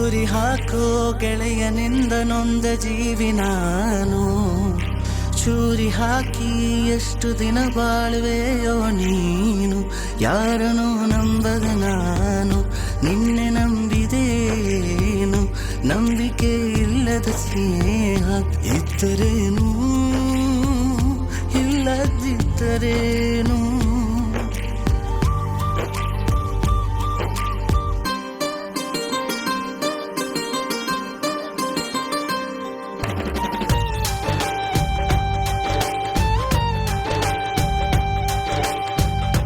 ದೂರಿ ಹಾಕೋ ಗೆಳೆಯನಿಂದ ನೊಂದ ಜೀವಿ ನಾನು. ಚೂರಿ ಹಾಕಿ ಎಷ್ಟು ದಿನ ಬಾಳುವೆಯೋ ನೀನು. ಯಾರನ್ನು ನಂಬದ ನಾನು ನಿನ್ನೆ ನಂಬಿದೇನು. ನಂಬಿಕೆ ಇಲ್ಲದ ಸ್ನೇಹ ಇದ್ದರೇನು ಇಲ್ಲದಿದ್ದರೇನು.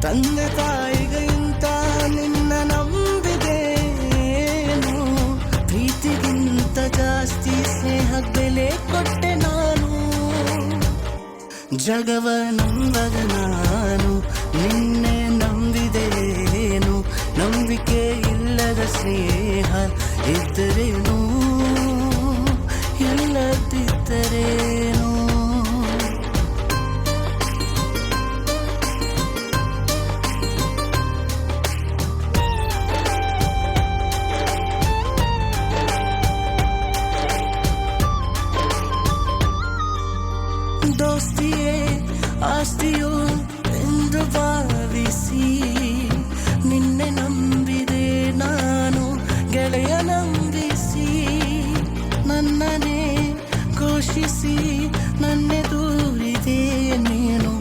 ತಂದೆ ತಾಯಿಗಿಂತ ನಿನ್ನ ನಂಬಿದೇನು. ಪ್ರೀತಿಗಿಂತ ಜಾಸ್ತಿ ಸ್ನೇಹ ಬೆಲೆ ಕೊಟ್ಟೆ ನಾನು. ಜಗವ ನಂಬದ ನಾನು ನಿನ್ನೆ ನಂಬಿದೇನು. ನಂಬಿಕೆ ಇಲ್ಲದ ಸ್ನೇಹ ಇದ್ದರೇನು ಇಲ್ಲದಿದ್ದರೇನು. ದೋಸ್ತಿಯೇ ಆಸ್ತಿಯೋ ಎಂದು ಭಾವಿಸಿ ನಿನ್ನೆ ನಂಬಿದೆ ನಾನು. ಗೆಳೆಯ ನಂಬಿಸಿ ನನ್ನನ್ನೇ ಘೋಷಿಸಿ ನನ್ನೆ ದೂರಿದೆ ನೀನು.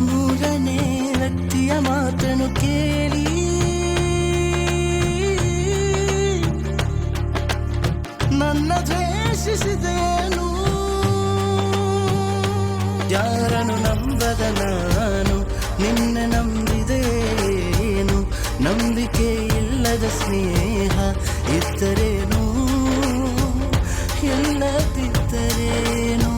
ಮೂರನೇ ವ್ಯಕ್ತಿಯ ಮಾತನ್ನು ಕೇಳಿ ನನ್ನ ದ್ವೇಷಿಸಿದೇನು. ಯಾರನ್ನು ನಂಬದ ನಾನು ನಿನ್ನೆ ನಂಬಿದೇನು. ನಂಬಿಕೆ ಇಲ್ಲದ ಸ್ನೇಹ ಇದ್ದರೇನು ಇಲ್ಲದಿದ್ದರೇನು.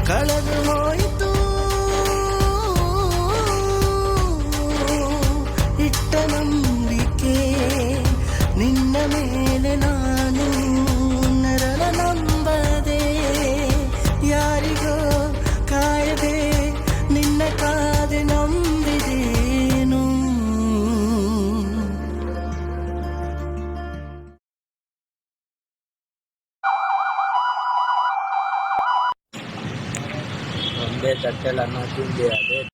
ಕಳೆದು ಹೋಯಿತು ಇಟ್ಟ ನಂಬಿಕೆ ನಿನ್ನ ಮೇಲೆ ನಾನು. ನೆರಳ ನಂಬದೆ ಯಾರಿಗೋ ಕಾಯದೆ ನಿನ್ನ ಕಾದೆ ನಂಬಿದೇನು. ಒಂದೇ ತಟ್ಟೆಲ್ ಅನ್ನ ತಿಂದೆ ಅದೇ